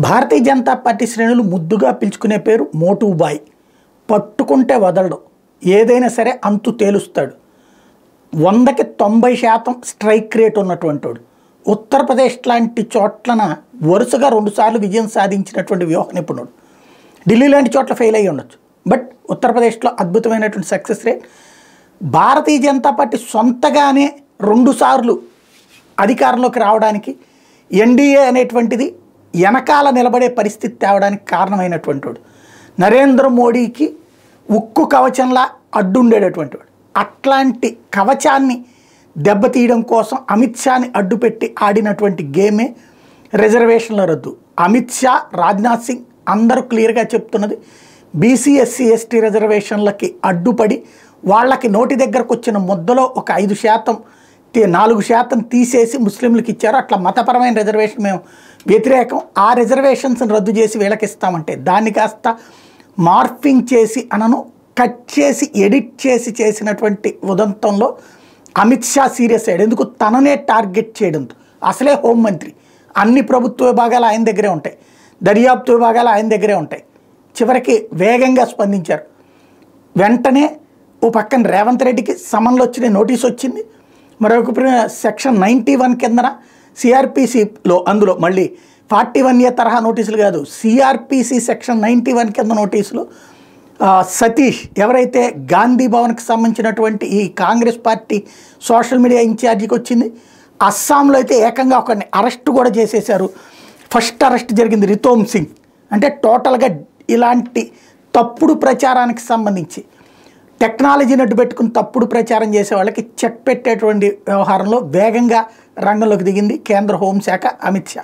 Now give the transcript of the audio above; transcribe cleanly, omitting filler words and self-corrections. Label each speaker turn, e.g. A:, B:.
A: Bharatiya Janata party శ్రేణులు ముద్దుగా పిలుచుకునే పేరు మోటూ బాయ్. పట్టుకుంటే వదలడు, ఏదైనా సరే అంతు తేలుస్తాడు. 100కి 90% స్ట్రైక్ రేట్ ఉన్నటువంటి వాడు. ఉత్తరప్రదేశ్ లాంటి చోట్లన వరుసగా 2 సార్లు విజయం సాధించినటువంటి వ్యూహ నిపుణుడు. ఢిల్లీ లాంటి చోట్ల ఫెయిల్ అయ్యి ఉండొచ్చు, బట్ ఉత్తరప్రదేశ్లో అద్భుతమైనటువంటి success rate. Bharatiya Janata party సొంతగానే 2 సార్లు అధికారంలోకి రావడానికి ఎన్డీఏ అనేటువంటిది వెనకాల నిలబడే పరిస్థితి తేవడానికి కారణమైనటువంటి వాడు. నరేంద్ర మోడీకి ఉక్కు కవచంలా అడ్డుండేటటువంటి వాడు. అట్లాంటి కవచాన్ని దెబ్బతీయడం కోసం అమిత్ షాని అడ్డుపెట్టి ఆడినటువంటి గేమే రిజర్వేషన్ల రద్దు. అమిత్ షా, రాజ్నాథ్ సింగ్ అందరూ క్లియర్గా చెప్తున్నది, బీసీ ఎస్సీ ఎస్టీ రిజర్వేషన్లకి అడ్డుపడి వాళ్ళకి నోటి దగ్గరకు వచ్చిన ముద్దలో ఒక 5%, 4% తీసేసి ముస్లింలకు ఇచ్చారు. అట్లా మతపరమైన రిజర్వేషన్ మేము వ్యతిరేకం. ఆ రిజర్వేషన్స్ని రద్దు చేసి వీళ్ళకి ఇస్తామంటే దాన్ని కాస్త మార్ఫింగ్ చేసి కట్ చేసి ఎడిట్ చేసి చేసినటువంటి ఉదంతంలో అమిత్ షా సీరియస్ అయ్యాడు. ఎందుకు? తననే టార్గెట్ చేయడంతో. అసలే హోంమంత్రి, అన్ని ప్రభుత్వ విభాగాలు ఆయన దగ్గరే ఉంటాయి, దర్యాప్తు విభాగాలు ఆయన దగ్గరే ఉంటాయి. చివరికి వేగంగా స్పందించారు. వెంటనే ఓ పక్కన రేవంత్ రెడ్డికి సమన్లు వచ్చిన నోటీస్ వచ్చింది. మరొక సెక్షన్ 91 కిందన సిఆర్పిసిలో, అందులో మళ్ళీ 41A తరహా నోటీసులు కాదు, సిఆర్పిసి సెక్షన్ 91 కింద నోటీసులు. సతీష్ ఎవరైతే గాంధీ భవన్కి సంబంధించినటువంటి ఈ కాంగ్రెస్ పార్టీ సోషల్ మీడియా ఇన్ఛార్జికి వచ్చింది. అస్సాంలో అయితే ఏకంగా ఒకరిని అరెస్ట్ కూడా చేసేశారు. ఫస్ట్ అరెస్ట్ జరిగింది రితోమ్ సింగ్. అంటే టోటల్గా ఇలాంటి తప్పుడు ప్రచారానికి సంబంధించి టెక్నాలజీని అడ్డు పెట్టుకుని తప్పుడు ప్రచారం చేసే వాళ్ళకి చెక్ పెట్టేటువంటి వ్యవహారంలో వేగంగా రంగంలోకి దిగింది కేంద్ర హోంశాఖ, అమిత్ షా.